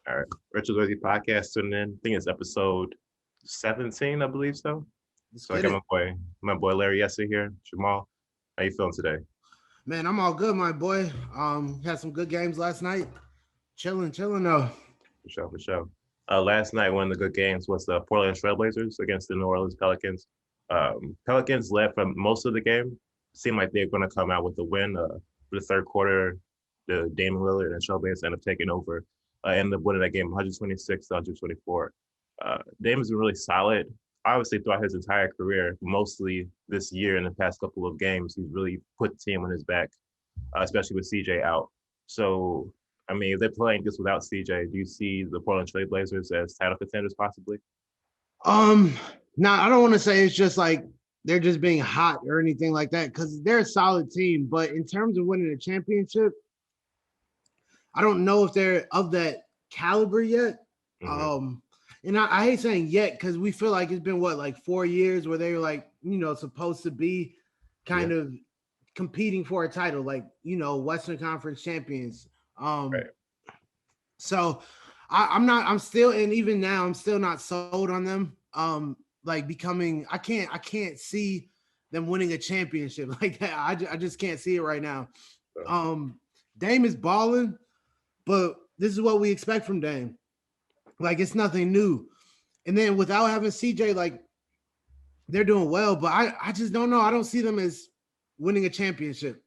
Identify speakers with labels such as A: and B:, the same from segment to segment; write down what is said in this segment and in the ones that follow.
A: All right. Richard Worthy podcast tuning in. I think it's episode 17, I believe so.
B: Let's
A: So I
B: get
A: got
B: it.
A: my boy Larry Yesser here. Jamal, how you feeling today?
B: Man, I'm all good, my boy. Had some good games last night. Chilling though.
A: For sure, for sure. Last night, one of the good games was the Portland Trailblazers against the New Orleans Pelicans. Pelicans led for most of the game. Seemed like they're going to come out with a win. For the third quarter, the Damian Lillard and Trailblazers ended up taking over. Ended up winning that game 126 to 124. Damian's been really solid, obviously, throughout his entire career, mostly this year in the past couple of games. He's really put the team on his back, especially with CJ out. So I mean, if they're playing this without CJ, do you see the Portland Trailblazers as title contenders possibly?
B: Um, Now I don't want to say it's just like they're just being hot or anything like that because they're a solid team. But in terms of winning a championship, I don't know if they're of that caliber yet.
A: Mm-hmm.
B: Um, and I hate saying yet because we feel like it's been what like 4 years where they were like supposed to be
A: Yeah,
B: kind of competing for a title, like Western Conference champions. Um,
A: right.
B: so I'm not. I'm still, and even now, I'm still not sold on them. Like becoming, I can't see them winning a championship like that. I just can't see it right now.
A: So,
B: Um, Dame is balling, but this is what we expect from Dame. Like it's nothing new. And then without having CJ, like they're doing well, but I just don't know. I don't see them as winning a championship.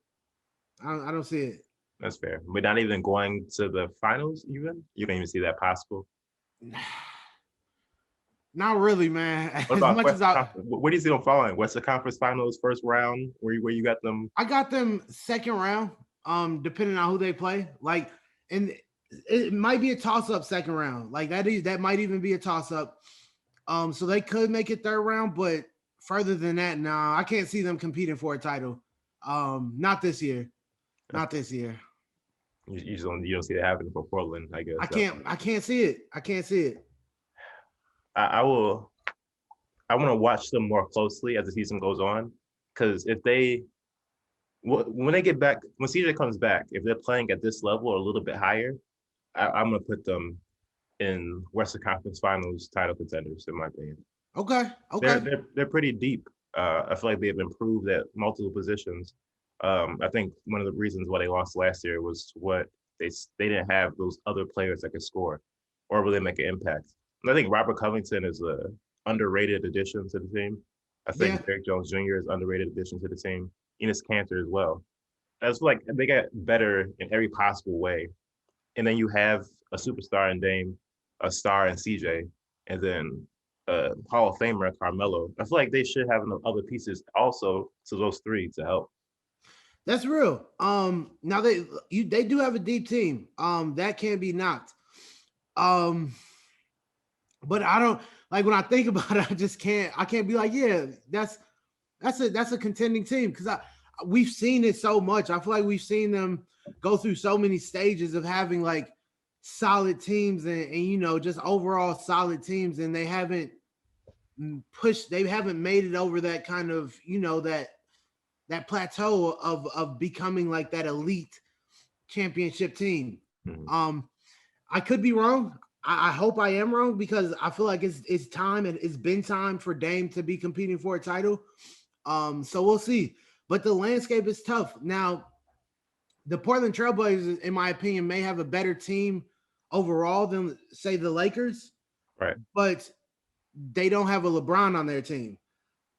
B: I don't see it.
A: that's fair. We're not even going to the finals, even? You don't even see that possible.
B: Not really, man.
A: What
B: As
A: about
B: much as
A: Western Conference? Where do you see them falling? Western Conference Finals, first round, where you got them?
B: I got them second round, depending on who they play. Like, and it might be a toss up second round. Like that might even be a toss up. So they could make it third round, but further than that, nah, I can't see them competing for a title. Not this year. Not this year.
A: You don't see that happening for Portland, I
B: I
A: guess.
B: can't. I can't see it. I can't see it.
A: I will. I want to watch them more closely as the season goes on, because if they when they get back, when CJ comes back, if they're playing at this level or a little bit higher, I'm gonna put them in Western Conference Finals title contenders, in my opinion.
B: Okay.
A: They're
B: Okay.
A: they're they're pretty deep. I feel like they've improved at multiple positions. I think one of the reasons why they lost last year was what they didn't have those other players that could score or really make an impact. And I think Robert Covington is a underrated addition to the team. I
B: Yeah.
A: think Derrick Jones Jr. is underrated addition to the team. Enes Kanter as well. I just feel like they got better in every possible way. And then you have a superstar in Dame, a star in CJ, and then Hall of Famer Carmelo. I feel like they should have enough other pieces also to those three to help.
B: That's real. Now they do have a deep team. That can't be knocked. Um, but I don't like when I think about it. I can't be like, yeah, that's a contending team because I we've seen it so much. I feel like we've seen them go through so many stages of having like solid teams and just overall solid teams, and they haven't pushed. They haven't made it over that kind of that plateau of becoming like that elite championship team.
A: Mhm.
B: Um, I could be wrong. I hope I am wrong because I feel like it's time and it's been time for Dame to be competing for a title. So we'll see. But the landscape is tough. Now, the Portland Trailblazers, in my opinion, may have a better team overall than say the Lakers,
A: Right.
B: but they don't have a LeBron on their team.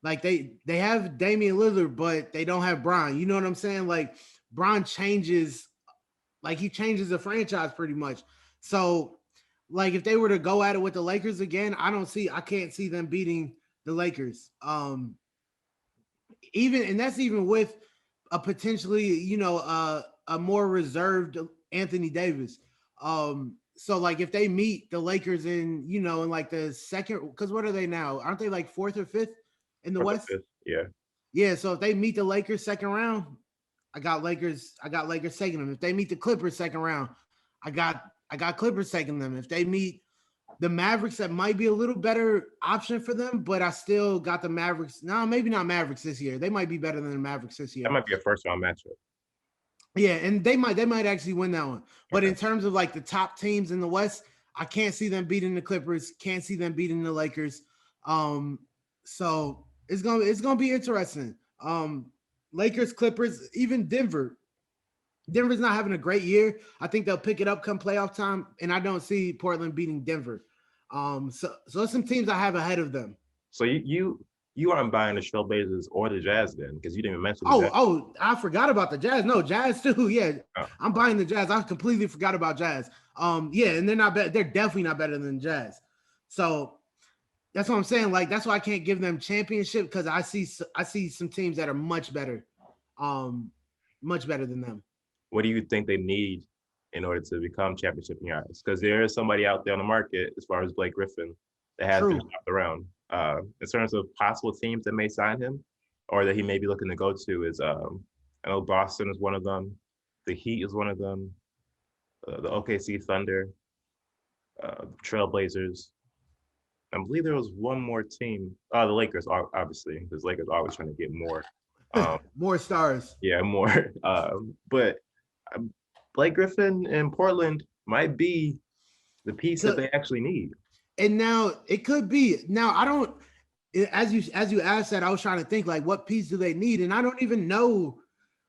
B: Like they have Damian Lillard, but they don't have Bron. You know what I'm saying? Like Bron changes, like he changes the franchise pretty much. So, like if they were to go at it with the Lakers again, I can't see them beating the Lakers. Even and that's even with a potentially, a more reserved Anthony Davis. So like if they meet the Lakers in like the second, because what are they now? Aren't they like fourth or fifth in the
A: Fourth or
B: West?
A: fifth. Yeah.
B: Yeah, so if they meet the Lakers second round, I got Lakers taking them. If they meet the Clippers second round, I got Clippers taking them. If they meet the Mavericks, that might be a little better option for them, but I still got the Mavericks. No, maybe not Mavericks this year. They might be better than the Mavericks this
A: That
B: year.
A: might be a first round matchup.
B: Yeah, and they might actually win that one. But
A: Okay.
B: in terms of like the top teams in the West, I can't see them beating the Clippers. Can't see them beating the Lakers. So it's gonna be interesting. Lakers, Clippers, even Denver. Denver's not having a great year. I think they'll pick it up come playoff time, and I don't see Portland beating Denver. So there's some teams I have ahead of them.
A: So you aren't buying the Trailblazers or the Jazz then, because you didn't even mention the Jazz.
B: I forgot about the Jazz. No, Jazz too. Yeah,
A: Oh.
B: I'm buying the Jazz. I completely forgot about Jazz. Yeah, and they're not they're definitely not better than Jazz. So that's what I'm saying. Like that's why I can't give them championship because I see some teams that are much better than them.
A: What do you think they need in order to become championship in your eyes? Because there is somebody out there on the market, as far as Blake Griffin, that has been shopped around. In terms of possible teams that may sign him or that he may be looking to go to is, I know Boston is one of them. The Heat is one of them. The OKC Thunder, Trailblazers. I believe there was one more team. The Lakers, obviously, because Lakers are always trying to get more.
B: More stars.
A: Yeah, more. But Blake Griffin in Portland might be the piece that they actually need.
B: And now it could be. Now I don't. As you asked that, I was trying to think like what piece do they need, and I don't even know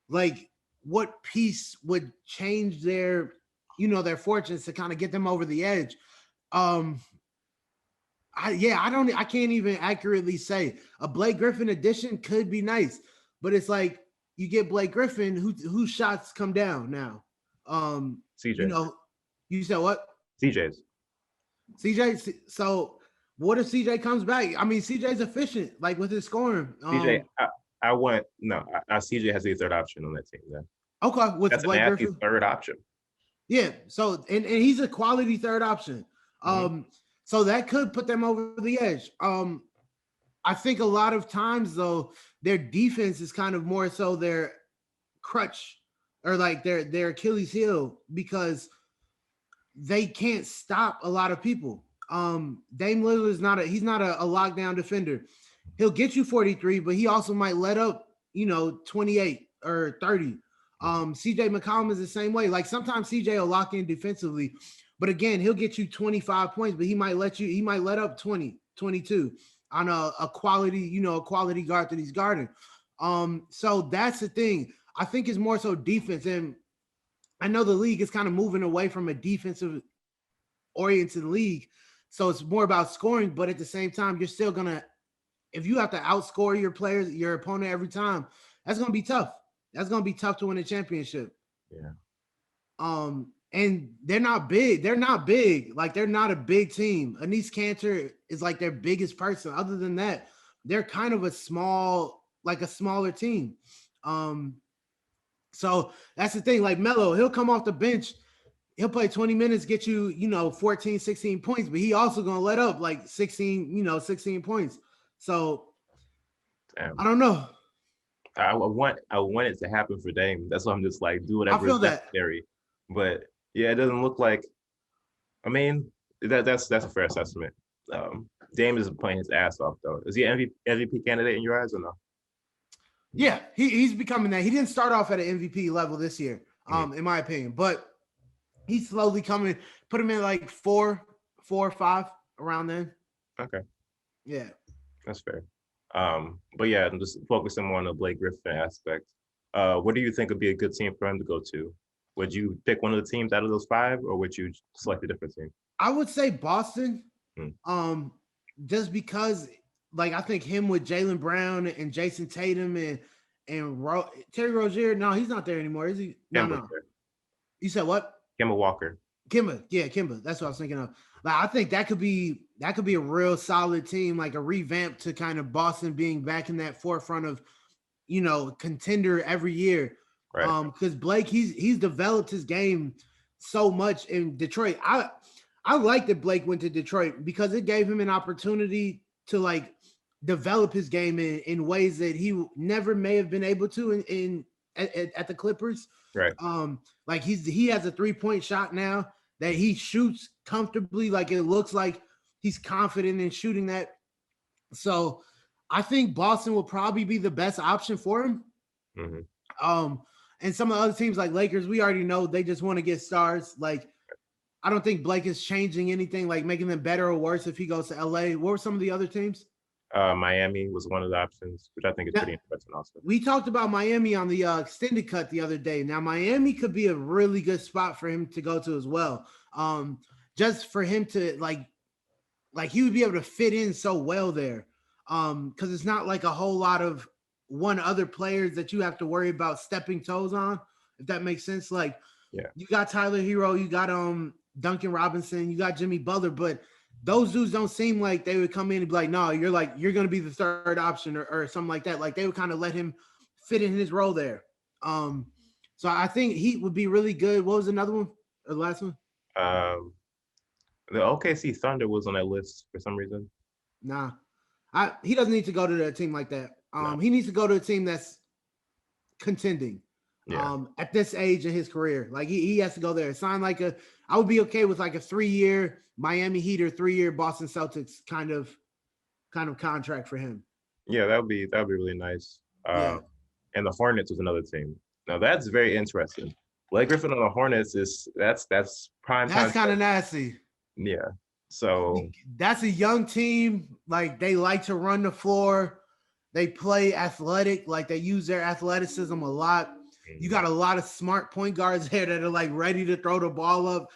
B: like what piece would change their fortunes to kind of get them over the edge. I can't even accurately say. A Blake Griffin addition could be nice, but it's like you get Blake Griffin, whose shots come down now.
A: CJ.
B: You said what?
A: CJ's.
B: CJ. So what if CJ comes back? I mean, CJ's efficient, like with his scoring.
A: CJ, CJ has the third option on that team. Then.
B: Okay, with
A: that's
B: Blake Griffin,
A: third option.
B: Yeah. So and he's a quality third option. So that could put them over the edge. I think a lot of times though, their defense is kind of more so their crutch or like their Achilles heel because they can't stop a lot of people. Dame Lillard is not a lockdown defender. He'll get you 43, but he also might let up, 28 or 30. CJ McCollum is the same way. Like sometimes CJ will lock in defensively, but again, he'll get you 25 points, but he might let up 20, 22 on a quality, a quality guard that he's guarding. So that's the thing. I think it's more so defense. And I know the league is kind of moving away from a defensive oriented league. So it's more about scoring, but at the same time, you're still if you have to outscore your opponent every time, that's going to be tough. That's going to be tough to win a championship.
A: Yeah.
B: And they're not big. They're not big. Like they're not a big team. Anis Cantor is like their biggest person. Other than that, they're kind of a smaller team. So that's the thing. Like Melo, he'll come off the bench. He'll play 20 minutes, get you, 14, 16 points, but he also going to let up like 16 points. So
A: damn.
B: I don't know.
A: I want it to happen for Dame. That's why I'm just like, do whatever is necessary. But yeah, it doesn't look like. I mean, that's a fair assessment. Dame is playing his ass off though. Is he an MVP candidate in your eyes or no?
B: Yeah, he's becoming that. He didn't start off at an MVP level this year, in my opinion, but he's slowly coming. Put him in like 4 or 5 around then.
A: Okay.
B: Yeah,
A: that's fair. But yeah, I'm just focusing more on the Blake Griffin aspect. What do you think would be a good team for him to go to? Would you pick one of the teams out of those 5, or would you select a different team?
B: I would say Boston. Just because, like, I think him with Jaylen Brown and Jason Tatum and Terry Rozier. No, he's not there anymore, is he? No. You said what?
A: Kemba Walker.
B: Kemba. That's what I was thinking of. Like, I think that could be a real solid team, like a revamp to kind of Boston being back in that forefront of, contender every year.
A: Right.
B: Because Blake, he's developed his game so much in Detroit. I like that Blake went to Detroit because it gave him an opportunity to like develop his game in ways that he never may have been able to at the Clippers.
A: Right.
B: Like he has a 3-point shot now that he shoots comfortably. Like it looks like he's confident in shooting that. So I think Boston will probably be the best option for him.
A: Mm-hmm.
B: And some of the other teams like Lakers, we already know they just want to get stars. Like I don't think Blake is changing anything, like making them better or worse if he goes to LA. What were some of the other teams?
A: Miami was one of the options, which I think is
B: Now,
A: pretty interesting also.
B: we talked about Miami on the extended cut the other day. Now, Miami could be a really good spot for him to go to as well. Just for him to like he would be able to fit in so well there. Because it's not like a whole lot of one other players that you have to worry about stepping toes on, if that makes sense. Like
A: Yeah.
B: you got Tyler Hero, you got Duncan Robinson, you got Jimmy Butler, but those dudes don't seem like they would come in and be like, no, you're gonna be the third option or something like that. Like they would kind of let him fit in his role there. So I think Heat would be really good. What was another one? Or the last one?
A: Um, the OKC Thunder was on that list for some reason.
B: Nah. He doesn't need to go to a team like that.
A: No.
B: He needs to go to a team that's contending.
A: Yeah.
B: At this age in his career. Like he has to go there. Sign like I would be okay with like a 3-year Miami Heat or 3-year Boston Celtics kind of contract for him.
A: Yeah, that would be really nice.
B: Yeah.
A: And the Hornets was another team. Now that's very interesting. Blake Griffin on the Hornets that's prime time.
B: That's kind of nasty.
A: Yeah. So
B: that's a young team. Like they like to run the floor. They play athletic. Like they use their athleticism a lot. You got a lot of smart point guards there that are like ready to throw the ball up.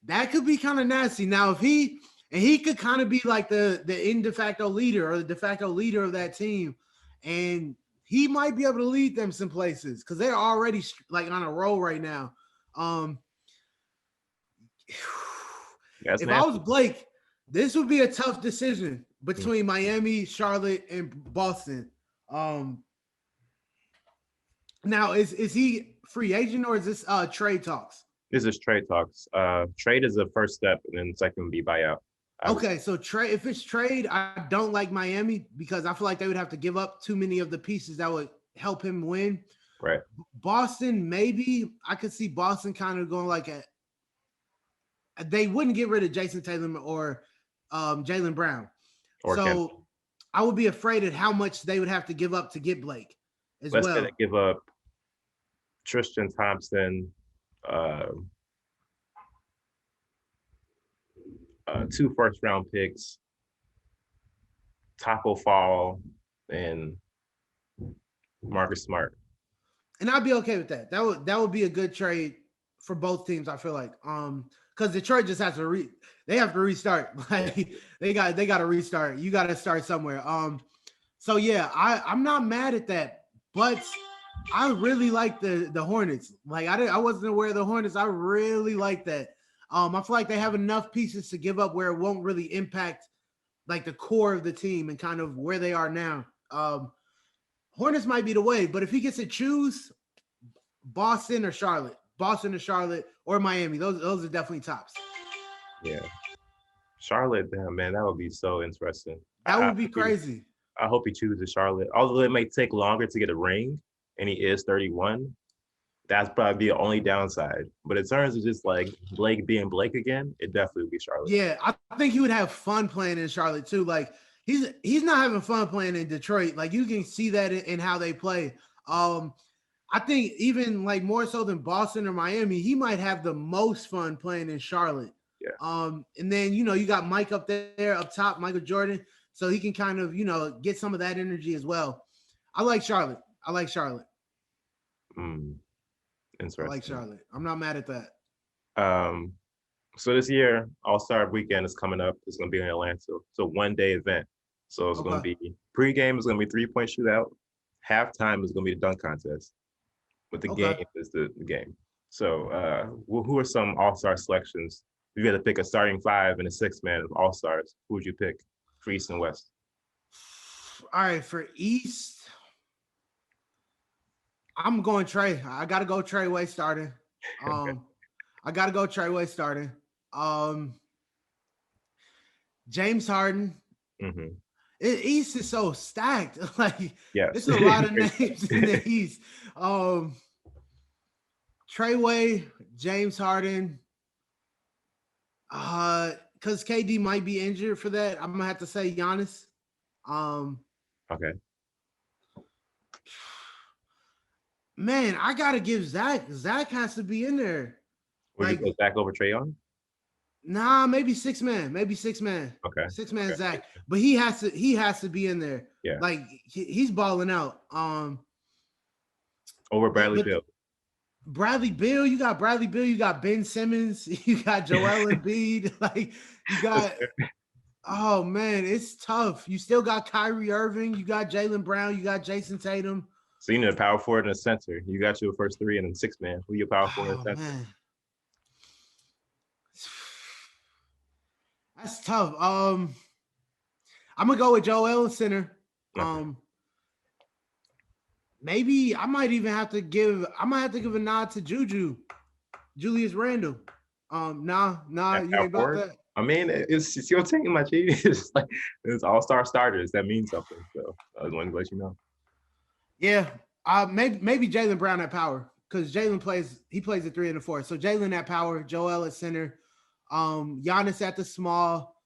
B: That could be kind of nasty. Now, if he could kind of be like the de facto leader or the de facto leader of that team, and he might be able to lead them some places because they're already like on a roll right now. If I was Blake, this would be a tough decision between Miami, Charlotte, and Boston. Now, is he free agent or is this trade talks?
A: This is trade talks. Trade is the first step, and then second would be buyout.
B: Okay, so trade. If it's trade, I don't like Miami because I feel like they would have to give up too many of the pieces that would help him win.
A: Right.
B: Boston, maybe I could see Boston kind of going like they wouldn't get rid of Jason Tatum or Jaylen Brown. So I would be afraid of how much they would have to give up to get Blake as well.
A: Let's say they give up Tristan Thompson, 2 first-round picks, Taco Fall, and Marcus Smart.
B: And I'd be okay with that. That would be a good trade for both teams. I feel like, because Detroit just has to they have to restart. Like they got to restart. You got to start somewhere. So yeah, I'm not mad at that, but I really like the Hornets. Like I wasn't aware of the Hornets. I really like that. I feel like they have enough pieces to give up where it won't really impact like the core of the team and kind of where they are now. Hornets might be the way, but if he gets to choose Boston or Charlotte or Miami, those are definitely tops.
A: Yeah. Charlotte, damn, man, that would be so interesting.
B: That would be crazy.
A: I hope he chooses Charlotte. Although it may take longer to get a ring, and he is 31, that's probably the only downside. But in terms of just like Blake being Blake again, it definitely would be Charlotte.
B: Yeah, I think he would have fun playing in Charlotte too. Like he's not having fun playing in Detroit. Like you can see that in how they play. I think even like more so than Boston or Miami, he might have the most fun playing in Charlotte.
A: Yeah.
B: And then you got Mike up there up top, Michael Jordan, so he can kind of get some of that energy as well. I like Charlotte.
A: Interesting.
B: I like Charlotte. I'm not mad at that.
A: So this year, All-Star Weekend is coming up. It's going to be in Atlanta. It's a one-day event. So it's going to be pregame is going to be 3-point shootout. Halftime is going to be the dunk contest. But the game is the game. So who are some All-Star selections? If you had to pick a starting 5 and a 6-man of All-Stars, who would you pick for East and West?
B: All right, for East, I'm going Trey. I got to go Trey Way starting. James Harden.
A: Mm-hmm.
B: East is so stacked. Like,
A: yes.
B: It's a lot of names in the East. Trey Way, James Harden. Because KD might be injured for that, I'm gonna have to say Giannis.
A: Okay.
B: Man, I gotta give Zach. Zach has to be in there.
A: Would you go Zach over Trae Young?
B: Nah, maybe six man.
A: Okay.
B: Six man
A: Okay.
B: Zach. But he has to be in there.
A: Yeah.
B: Like he's balling out.
A: Over Bradley
B: but
A: Beal.
B: Bradley Beal, you got Bradley Beal, you got Ben Simmons, you got Joel Embiid, like you got oh man, it's tough. You still got Kyrie Irving, you got Jaylen Brown, you got Jason Tatum.
A: So you need a power forward and a center. You got your first three and then six man. Who your power forward and
B: Oh
A: center?
B: man. That's tough. I'm gonna go with Joel in center.
A: Okay.
B: Maybe I might have to give a nod to Julius Randle. Nah, you ain't about that.
A: I mean, it's your team, my G. It's like it's all-star starters. That means something. So I was wanting to let you know.
B: Yeah, maybe Jaylen Brown at power because Jaylen plays at 3 and the 4. So Jaylen at power, Joel at center, Giannis at the small,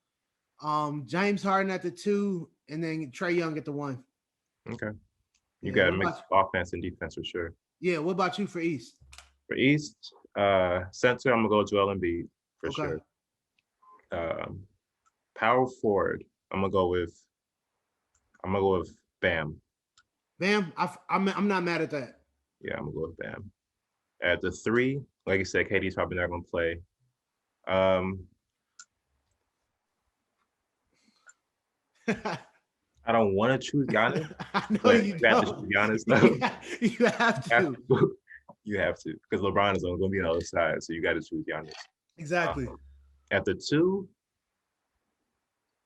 B: James Harden at the 2, and then Trae Young at the 1.
A: Okay. You got to mix offense and defense for sure.
B: Yeah. What about you for East?
A: For East, center, I'm gonna go Joel Embiid for sure. Power forward, I'm gonna go with Bam.
B: Bam, I'm not mad at that.
A: Yeah, I'm gonna go with Bam. At the 3, like you said, KD's probably not gonna play. I don't want to choose Giannis.
B: I know you don't.
A: Have to choose Giannis, though.
B: You have to.
A: You have to, because LeBron is going to be on the other side, so you got to choose Giannis.
B: Exactly.
A: At the 2,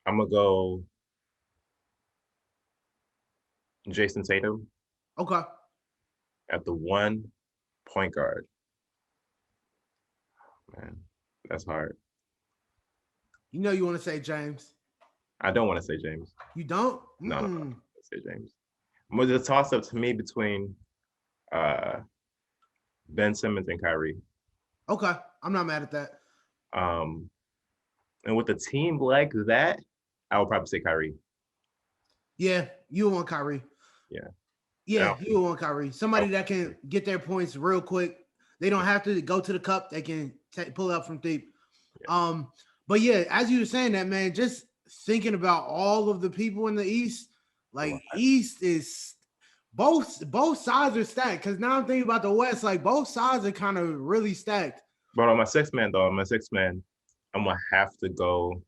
A: I'm gonna go Jason Tatum.
B: Okay.
A: At the 1, point guard. Man, that's hard.
B: You know you want to say James.
A: I don't want to say James.
B: You don't?
A: No, no, let's say James. But the toss-up to me between Ben Simmons and Kyrie.
B: Okay, I'm not mad at that.
A: And with a team like that, I would probably say Kyrie.
B: Yeah, you want Kyrie.
A: Yeah,
B: you want Kyrie. Somebody that can get their points real quick. They don't have to go to the cup. They can pull up from deep. Yeah. But yeah, as you were saying that, man, just thinking about all of the people in the East, like East is both sides are stacked. Because now I'm thinking about the West, like both sides are kind of really stacked.
A: But on my sixth man, I'm gonna have to go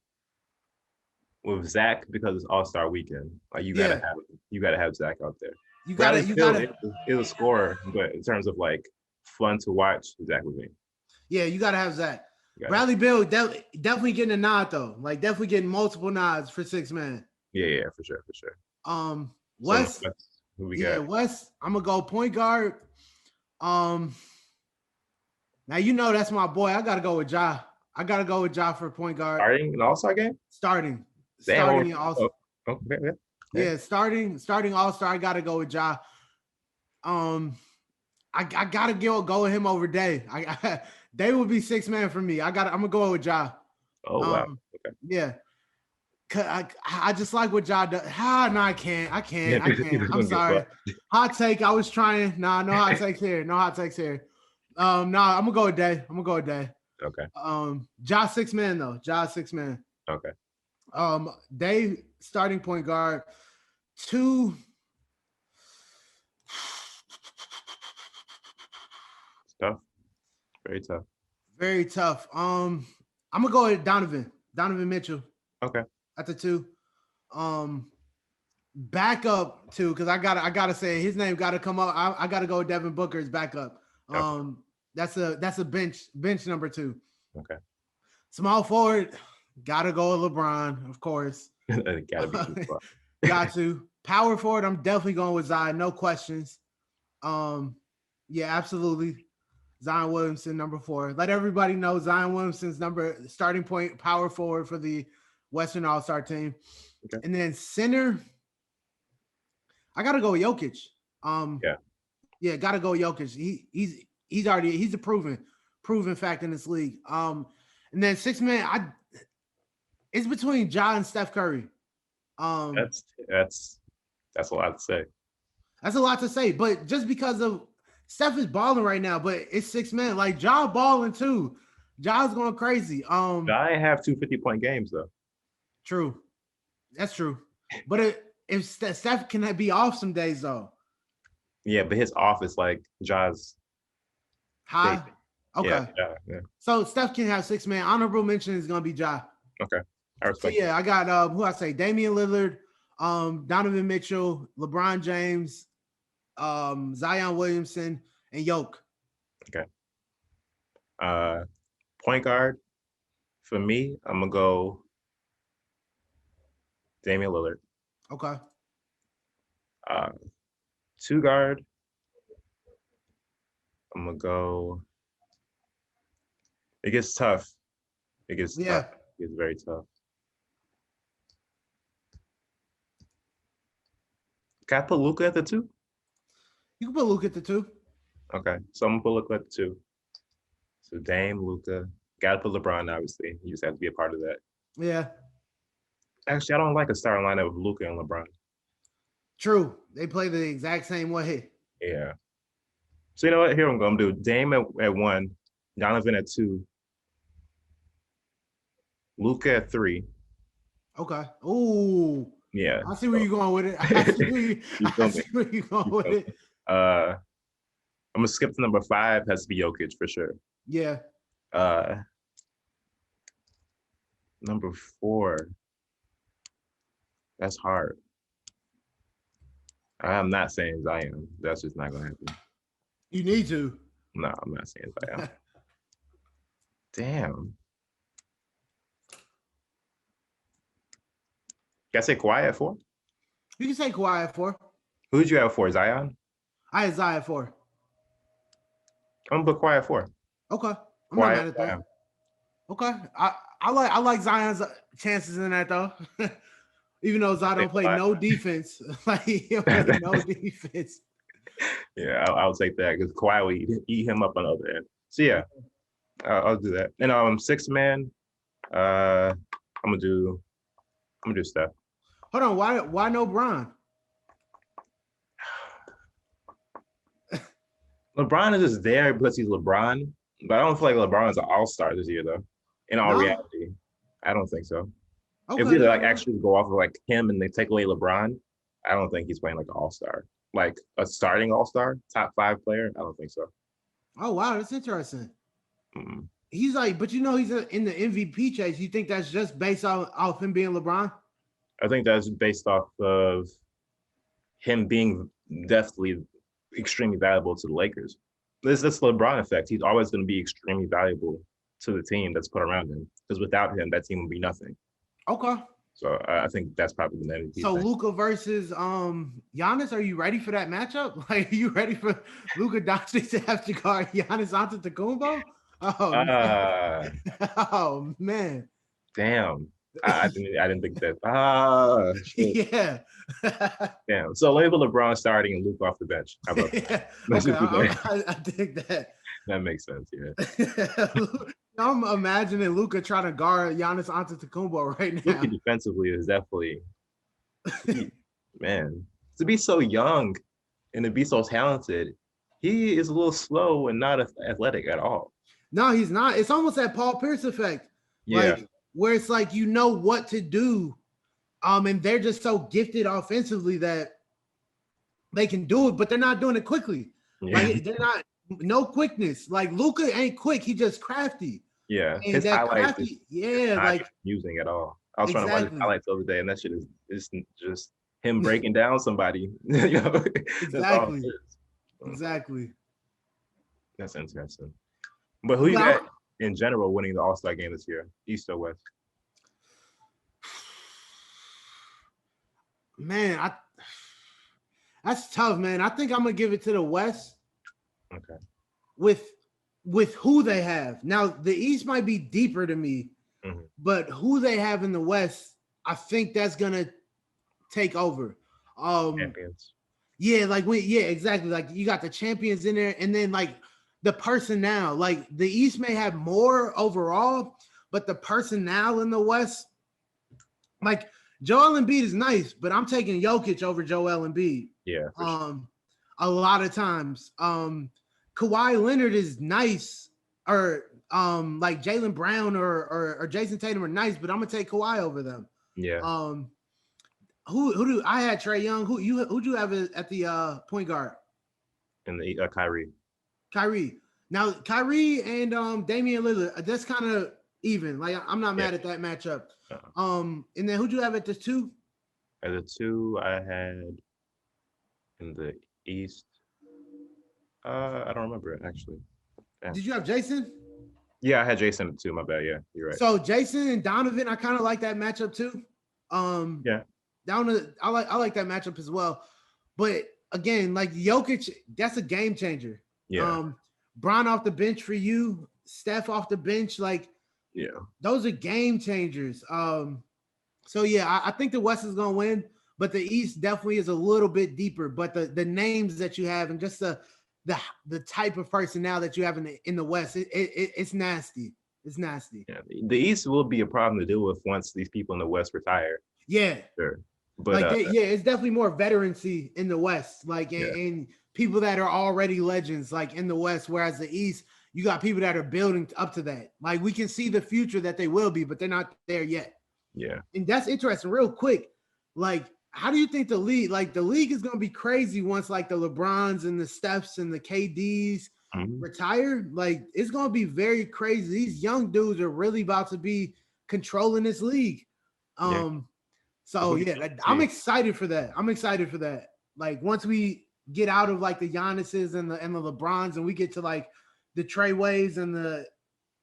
A: with Zach because it's All-Star weekend. Like you gotta have Zach out there. You gotta is a scorer, but in terms of like fun to watch, Zach with me.
B: Yeah, you gotta have Zach. Bradley Beal definitely getting a nod though. Like definitely getting multiple nods for 6 man.
A: Yeah, for sure.
B: West.
A: So who we got?
B: West. I'm gonna go point guard. Now you know that's my boy. I gotta go with Ja. For point guard.
A: Starting an All-Star game?
B: Starting All-Star.
A: Okay.
B: Yeah, starting All-Star. I gotta go with Ja. I gotta go with him over Day. Day would be 6 man for me. I'm gonna go with Ja.
A: Oh wow. Okay.
B: Yeah. I just like what Ja does. No, I can't. I'm sorry. Hot take. I was trying. No hot takes here. No hot takes here. I'm gonna go with Day.
A: Okay.
B: Ja 6 man though. Ja 6 man.
A: Okay.
B: Day starting point guard. 2.
A: Tough. Very tough.
B: I'm gonna go with Donovan Mitchell.
A: Okay.
B: At the 2. Backup 2, because I gotta say his name gotta come up. I gotta go with Devin Booker as backup. Okay. That's a bench number 2.
A: Okay.
B: Small forward, gotta go with LeBron, of course.
A: Gotta be
B: Got to. Power forward, I'm definitely going with Zion, no questions. Yeah, absolutely. Zion Williamson, number 4. Let everybody know Zion Williamson's starting point power forward for the Western All-Star team. Okay. And then center, I gotta go with Jokic. Yeah, gotta go with Jokic. He's a proven fact in this league. And then 6 man, it's between Ja and Steph Curry.
A: That's a lot to say.
B: That's a lot to say, but just because of Steph is balling right now, but it's 6 men. Like Ja balling too. Ja's going crazy.
A: I have 2 50-point games though.
B: True. That's true. But if Steph can be off some days though.
A: Yeah, but his off is like Ja's
B: high. Okay.
A: Yeah.
B: So Steph can have 6-man. Honorable mention is gonna be Ja.
A: Okay. I respect.
B: So yeah, I got who I say Damian Lillard, Donovan Mitchell, LeBron James, Zion Williamson, and Yoke.
A: Okay. Point guard for me, I'm gonna go Damian Lillard.
B: Okay.
A: 2 guard, I'm gonna go. It gets tough. It gets tough. It gets very tough. Can I put Luka at the 2?
B: You can put Luka at the 2.
A: Okay, so I'm gonna put Luka at the 2. So Dame, Luka. Gotta put LeBron, obviously. You just have to be a part of that.
B: Yeah.
A: Actually, I don't like a starting lineup with Luka and LeBron.
B: True. They play the exact same way.
A: Yeah. So you know what? Here I'm gonna do Dame at 1, Donovan at 2, Luka at 3.
B: Okay. Ooh.
A: Yeah.
B: I see where you're going with it. I see where you're going with it.
A: I'm gonna skip to number 5. Has to be Jokic for sure.
B: Yeah.
A: Number 4. That's hard. I'm not saying Zion. That's just not gonna happen.
B: You need to.
A: No, I'm not saying Zion. Damn. Can I say Kawhi at 4?
B: You can say Kawhi at 4.
A: Who did you have 4? Zion?
B: I had Zion at 4.
A: I'm gonna put Kawhi at 4.
B: Okay. I'm not mad at that. Okay. I like Zion's chances in that though. Even though Zion don't play no defense. Like he don't play no defense.
A: Yeah, I'll take that because Kawhi will eat him up on the other end. So yeah, I'll do that. And 6-man, I'm gonna do Steph.
B: Hold on, why no Bron?
A: LeBron is just there because he's LeBron, but I don't feel like LeBron is an all-star this year though. In all reality, I don't think so. Okay. If we actually go off of like him and they take away LeBron, I don't think he's playing like an all-star. Like a starting all-star, top 5 player, I don't think so.
B: Oh wow, that's interesting. Mm-hmm. He's like, but he's in the MVP chase. You think that's just based off him being LeBron?
A: I think that's based off of him being definitely extremely valuable to the Lakers. This is the LeBron effect. He's always going to be extremely valuable to the team that's put around him. Because without him, that team would be nothing.
B: Okay.
A: So I think that's probably the MVP.
B: So Luka versus Giannis, are you ready for that matchup? Like, are you ready for Luka Doncic to have to guard Giannis Antetokounmpo? Oh man.
A: Damn. I didn't think that.
B: Yeah.
A: Damn. So let me put LeBron starting and Luka off the bench. How about that?
B: Okay, I dig that.
A: That makes sense. Yeah.
B: I'm imagining Luka trying to guard Giannis Antetokounmpo right now.
A: Luka defensively is definitely, man, to be so young and to be so talented, he is a little slow and not athletic at all.
B: No, he's not. It's almost that Paul Pierce effect.
A: Yeah.
B: Like, where it's like you know what to do. And they're just so gifted offensively that they can do it, but they're not doing it quickly. Yeah. Like they're not no quickness. Like Luka ain't quick, he just crafty.
A: Yeah.
B: And his that crafty, like
A: using at all. I was trying to watch his highlights the other day, and that shit is just him breaking down somebody. You know?
B: Exactly. Exactly.
A: That's interesting. But who you got in general winning the All-Star game this year, East or West?
B: Man, that's tough, man. I think I'm gonna give it to the West.
A: Okay.
B: With who they have. Now, the East might be deeper to me, but who they have in the West, I think that's gonna take over.
A: Champions.
B: Yeah, exactly. Like you got the champions in there, and then like the personnel. Like the East may have more overall, but the personnel in the West, like Joel Embiid is nice, but I'm taking Jokic over Joel Embiid.
A: Yeah.
B: A lot of times. Kawhi Leonard is nice, or Like Jaylen Brown or Jason Tatum are nice, but I'm gonna take Kawhi over them.
A: Yeah.
B: Who do I had Trae Young? Who do you have at the point guard?
A: And the Kyrie.
B: Kyrie. Now Kyrie and Damian Lillard. That's kind of even. Like I'm not mad at that matchup. And then who do you have at the 2?
A: At the 2, I had in the East. I don't remember it actually.
B: Yeah. Did you have Jason?
A: Yeah, I had Jason too. My bad. Yeah, you're right.
B: So Jason and Donovan, I kind of like that matchup too.
A: Yeah.
B: I like that matchup as well. But again, like Jokic, that's a game changer.
A: Yeah.
B: Bron off the bench for you, Steph off the bench, like those are game changers. So yeah, I think the West is gonna win, but the East definitely is a little bit deeper. But the names that you have and just the type of personnel that you have in the West, it's nasty. It's nasty.
A: Yeah, the East will be a problem to deal with once these people in the West retire.
B: Yeah.
A: Sure. But
B: like it's definitely more veterancy in the West, like and people that are already legends, like in the West. Whereas the East, you got people that are building up to that. Like we can see the future that they will be, but they're not there yet.
A: Yeah.
B: And that's interesting. Real quick, like, how do you think the league is going to be crazy once like the LeBrons and the Stephs and the KDs retire? Like, it's going to be very crazy. These young dudes are really about to be controlling this league. So yeah, I'm excited for that. Like once we get out of like the Giannis's and the LeBrons and we get to like the Trey Waves and the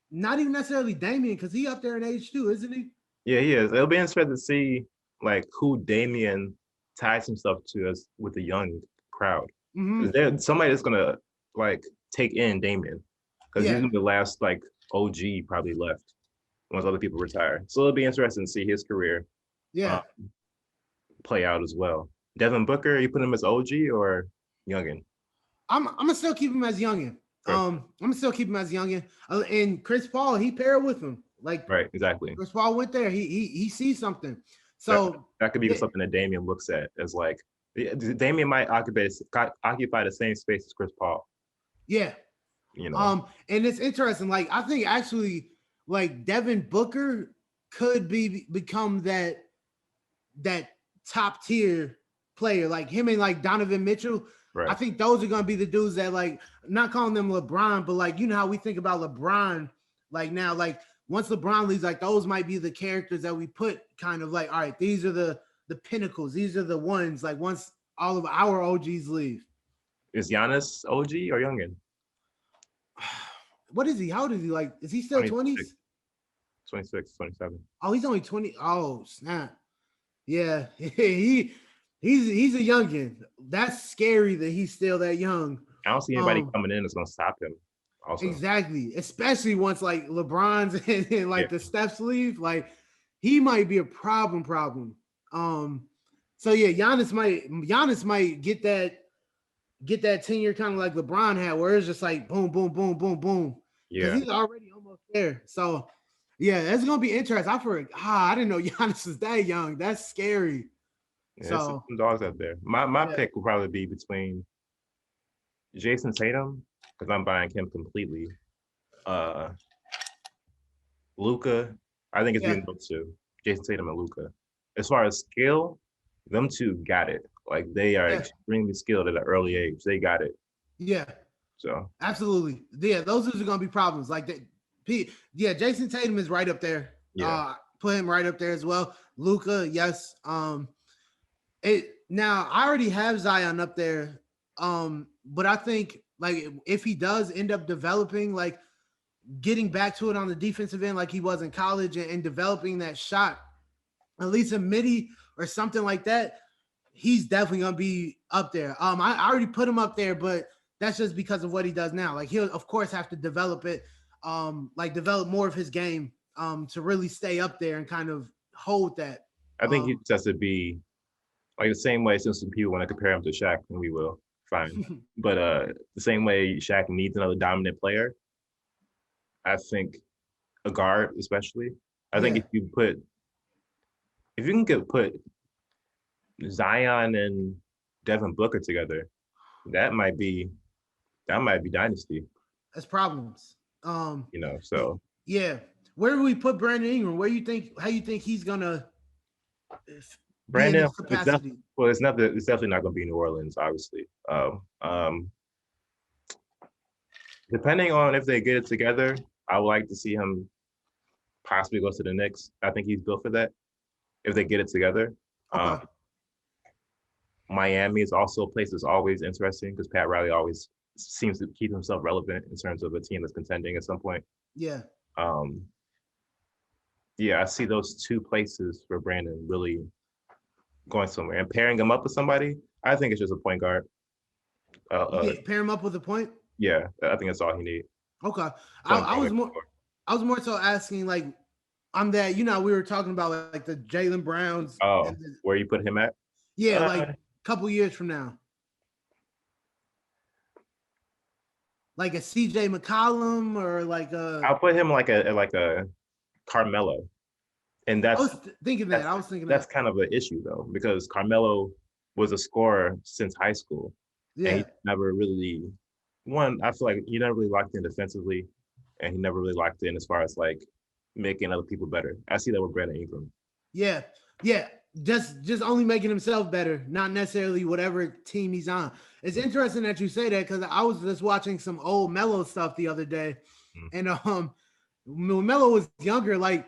B: not even necessarily Damian, because he up there in age too, isn't he?
A: Yeah, he is. It'll be interesting to see like who Damian ties himself to as with the young crowd. Is there somebody that's gonna like take in Damian? Because he's the last like OG probably left once other people retire. So it'll be interesting to see his career play out as well. Devin Booker, you put him as OG or youngin?
B: I'm gonna still keep him as youngin. I'm gonna still keep him as youngin. And Chris Paul, he paired with him. Like
A: right, exactly.
B: Chris Paul went there. He sees something. So
A: that could be something that Damian looks at as like Damian might occupy the same space as Chris Paul.
B: Yeah.
A: You know.
B: And it's interesting. Like I think actually, like Devin Booker could become that top tier player, like him and like Donovan Mitchell. Right. I think those are gonna be the dudes that like, not calling them LeBron, but like you know how we think about LeBron, like now, like once LeBron leaves, like those might be the characters that we put kind of like, all right, these are the pinnacles, these are the ones like once all of our OGs leave.
A: Is Giannis OG or youngin?
B: What is he? How old is he? Like, is he still 20s?
A: 26, 27.
B: Oh, he's only 20. Oh, snap. Yeah, he's a youngin. That's scary that he's still that young.
A: I don't see anybody coming in that's gonna stop him. Also.
B: Exactly, especially once like LeBron's and like the Stephs leave, like he might be a problem. So yeah, Giannis might get that tenure kind of like LeBron had, where it's just like boom, boom, boom, boom, boom. Yeah, he's already almost there. So yeah, that's gonna be interesting. I didn't know Giannis is that young. That's scary.
A: Yeah, so some dogs out there. My pick will probably be between Jason Tatum, because I'm buying him completely. Luka, I think it's between those two, Jason Tatum and Luka. As far as skill, them two got it. Like they are extremely skilled at an early age. They got it.
B: Yeah.
A: So
B: absolutely. Yeah, those are gonna be problems. Like that. Yeah, Jason Tatum is right up there. Yeah. Put him right up there as well. Luka, yes. Now I already have Zion up there. But I think like if he does end up developing, like getting back to it on the defensive end like he was in college and developing that shot, at least a midi or something like that, he's definitely gonna be up there. I already put him up there, but that's just because of what he does now. Like he'll of course have to develop it, like develop more of his game to really stay up there and kind of hold that.
A: I think he just has to be like the same way, since some people want to compare him to Shaq, and we will. Fine. But the same way Shaq needs another dominant player, I think a guard especially. I think if you can put Zion and Devin Booker together, that might be dynasty.
B: That's problems.
A: So
B: yeah. Where do we put Brandon Ingram? How you think he's gonna be in
A: Brandon,
B: this capacity?
A: it's definitely not going to be New Orleans, obviously. Depending on if they get it together, I would like to see him possibly go to the Knicks. I think he's built for that if they get it together.
B: Okay.
A: Miami is also a place that's always interesting because Pat Riley always seems to keep himself relevant in terms of a team that's contending at some point.
B: Yeah.
A: Yeah, I see those two places for Brandon really going somewhere and pairing him up with somebody. I think it's just a point guard.
B: Pair him up with a point.
A: Yeah, I think that's all he needs.
B: Okay, I was more so asking like on that. We were talking about like the Jaylen Browns.
A: Oh, where you put him at?
B: Yeah, like a couple years from now. Like a CJ McCollum or like a.
A: I'll put him like a Carmelo, and that's.
B: I was thinking that.
A: That's kind of an issue though, because Carmelo was a scorer since high school. Yeah. And he never really I feel like he never really locked in defensively, and he never really locked in as far as like making other people better. I see that with Brandon Ingram.
B: Yeah. Just only making himself better, not necessarily whatever team he's on. It's interesting that you say that because I was just watching some old Melo stuff the other day, and when Melo was younger, like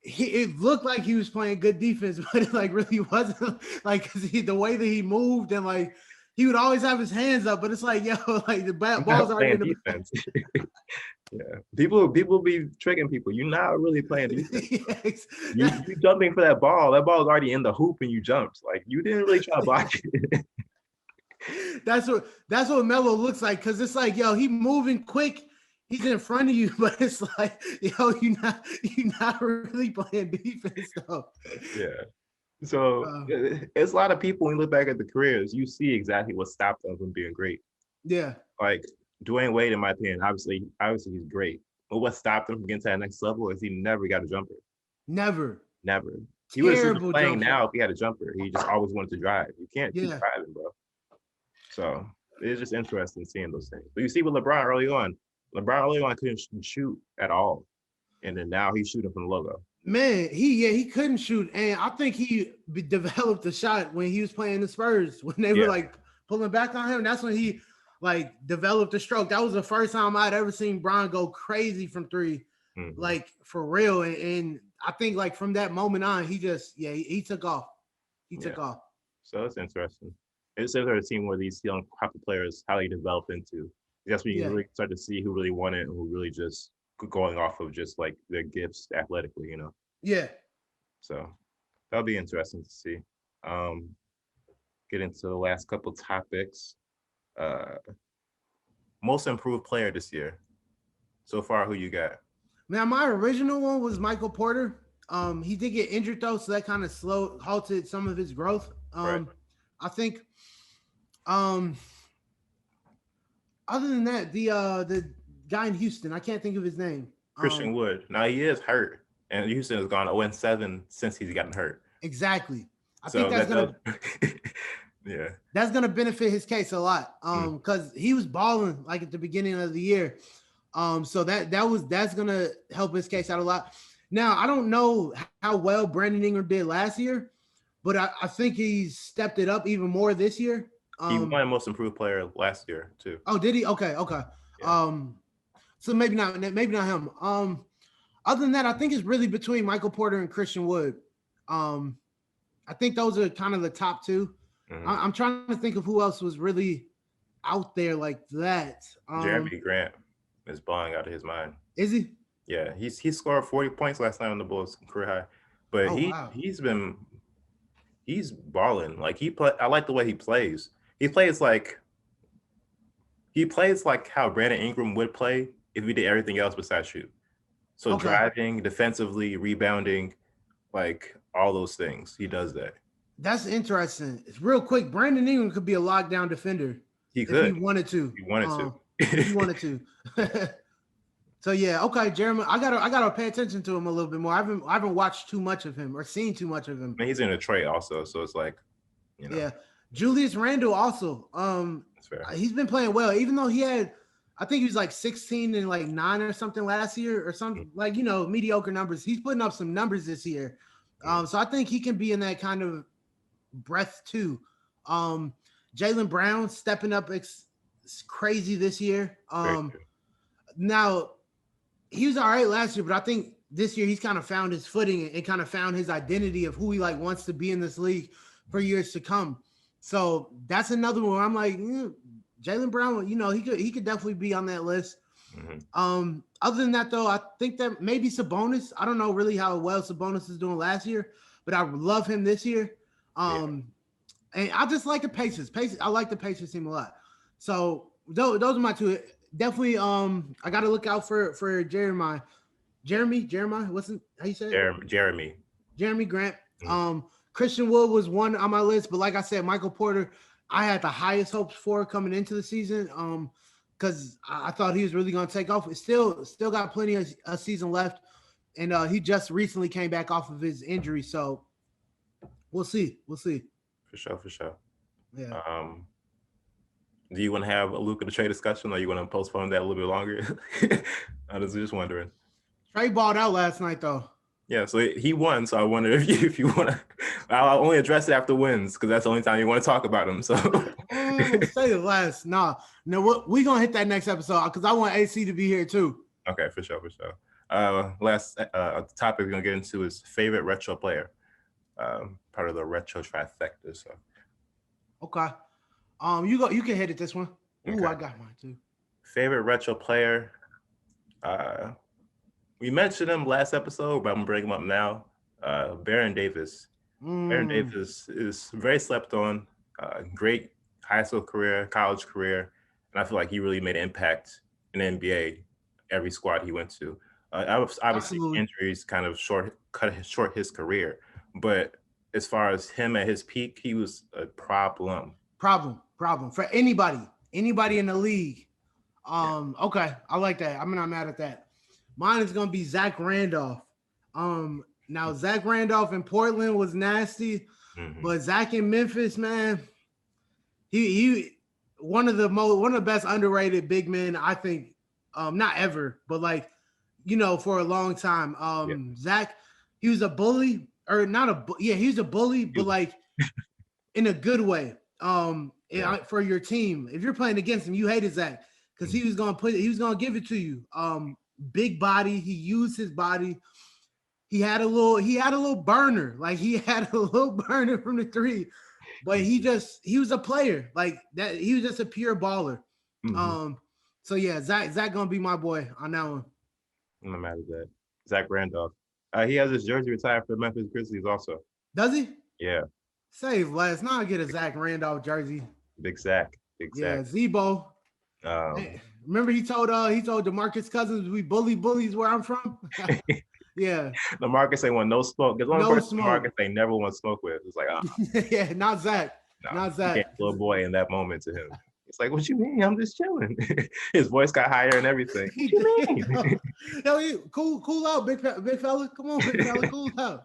B: it looked like he was playing good defense, but it like really wasn't. Like the way that he moved and like he would always have his hands up, but it's like like the ball's already in the defense.
A: Yeah, people be tricking people. You're not really playing defense. You jumping for that ball. That ball is already in the hoop and you jumped. Like you didn't really try to block it.
B: That's what Melo looks like, because it's like he moving quick. He's in front of you, but it's like you're not really playing defense though.
A: Yeah. So it's a lot of people when you look back at the careers, you see exactly what stopped them from being great.
B: Yeah.
A: Like Dwayne Wade, in my opinion, obviously he's great. But what stopped him from getting to that next level is he never got a jumper.
B: Never.
A: He would have been playing now if he had a jumper. He just always wanted to drive. You can't keep driving, bro. So it's just interesting seeing those things. But you see with LeBron early on couldn't shoot at all. And then now he's shooting from the logo.
B: Man, he couldn't shoot. And I think he developed the shot when he was playing the Spurs, when they were like pulling back on him. That's when he like developed a stroke. That was the first time I'd ever seen Bron go crazy from three, like for real. And I think like from that moment on, he just he took off. He took off.
A: So it's interesting. It's interesting seeing where these young hockey players, how they develop into. That's when you really start to see who really won it and who really just going off of just like their gifts athletically,
B: Yeah.
A: So that'll be interesting to see. Get into the last couple topics. Most improved player this year. So far, who you got?
B: Now, my original one was Michael Porter. He did get injured though, so that kind of halted some of his growth.
A: Right.
B: I think other than that, the guy in Houston, I can't think of his name.
A: Christian Wood. Now he is hurt, and Houston has gone 0-7 since he's gotten hurt.
B: Exactly. I think that's gonna that's gonna benefit his case a lot. Because he was balling like at the beginning of the year. So that's gonna help his case out a lot. Now I don't know how well Brandon Ingram did last year, but I think he's stepped it up even more this year.
A: He won most improved player last year too.
B: Oh, did he? Okay. Yeah. So maybe not him. Other than that, I think it's really between Michael Porter and Christian Wood. I think those are kind of the top two. I'm trying to think of who else was really out there like that.
A: Jeremy Grant is balling out of his mind.
B: Is he?
A: Yeah, he scored 40 points last night on the Bulls career high, but he's balling. Like I like the way he plays. He plays like how Brandon Ingram would play if he did everything else besides shoot. So driving, defensively, rebounding, like all those things, he does that.
B: That's interesting. It's real quick. Brandon Ingram could be a lockdown defender.
A: He could.
B: If he wanted to.
A: He wanted
B: to. So yeah, okay, Jeremy. I gotta pay attention to him a little bit more. I haven't watched too much of him or seen too much of him.
A: I mean, he's in Detroit also, so it's like,
B: Yeah. Julius Randle also.
A: That's fair.
B: He's been playing well, even though he had I think he was like 16 and like 9 or something last year or something, like, mediocre numbers. He's putting up some numbers this year. So I think he can be in that kind of breath too. Jaylen Brown stepping up crazy this year. Now he was all right last year, but I think this year he's kind of found his footing and kind of found his identity of who he like wants to be in this league for years to come. So that's another one where I'm like, Jaylen Brown, he could definitely be on that list. Other than that, though, I think that maybe Sabonis. I don't know really how well Sabonis is doing last year, but I love him this year. And I just like the Pacers. I like the Pacers team a lot. So those are my two. Definitely. I got to look out for Jeremy. What's how you say it? Jeremy Grant. Christian Wood was one on my list, but like I said, Michael Porter, I had the highest hopes for coming into the season. Because I thought he was really going to take off. It's still got plenty of a season left, and he just recently came back off of his injury. So we'll see.
A: For sure.
B: Yeah.
A: Do you want to have a Luka the trade discussion, or you want to postpone that a little bit longer? I was just wondering.
B: Trey balled out last night, though.
A: Yeah, so he won. So I wonder if you want to. I'll only address it after wins because that's the only time you want to talk about him. So
B: say the last. No, we gonna hit that next episode because I want AC to be here too.
A: Okay, for sure. Last topic we're gonna get into is favorite retro player. Part of the retro trifecta. So
B: okay, you can hit it this one. Ooh, okay. I got mine too.
A: Favorite retro player. We mentioned him last episode, but I'm gonna bring him up now. Baron Davis. Baron Davis is very slept on. Great high school career, college career, and I feel like he really made an impact in the NBA. Every squad he went to. Obviously, absolutely. Injuries kind of cut short his career, but as far as him at his peak, he was a problem.
B: Problem for anybody in the league. Okay, I like that. I'm not mad at that. Mine is gonna be Zach Randolph. Now Zach Randolph in Portland was nasty, but Zach in Memphis, man, he one of the best underrated big men, I think. Not ever, but like, for a long time. Zach, he was a bully, or not he was a bully, but like in a good way. For your team, if you're playing against him, you hated Zach because he was gonna give it to you. Big body, he used his body. He had a little burner, like he had a little burner from the three, but he was a player like that. He was just a pure baller. So yeah, Zach gonna be my boy on that one.
A: I'm not mad at that. Zach Randolph. He has his jersey retired for the Memphis Grizzlies also.
B: Does he?
A: Yeah.
B: Save less. Now I get a Zach Randolph jersey.
A: Big Zach.
B: Yeah, Zebo. Remember he told DeMarcus Cousins we bullies where I'm from. Yeah.
A: DeMarcus ain't want no smoke. There's one person DeMarcus they never want to smoke with. It's like,
B: yeah, not Zach. Not Zach.
A: Little boy in that moment to him. It's like, what you mean? I'm just chilling. His voice got higher and everything. What you mean?
B: Yo, cool out, big fella. Come on, big fella, cool out.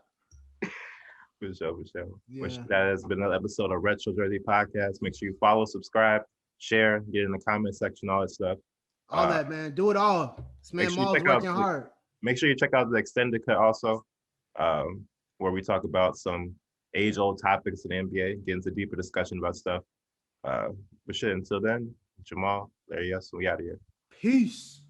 A: For sure. Yeah. That has been another episode of Retro Jersey Podcast. Make sure you follow, subscribe, share, get in the comment section, all that stuff.
B: All that, man. Do it all. This man Maul's working hard.
A: Make sure you check out the extended cut also, where we talk about some age-old topics in the NBA, get into deeper discussion about stuff. But shit, until then, Jamal, Larry, yes, we out of here.
B: Peace.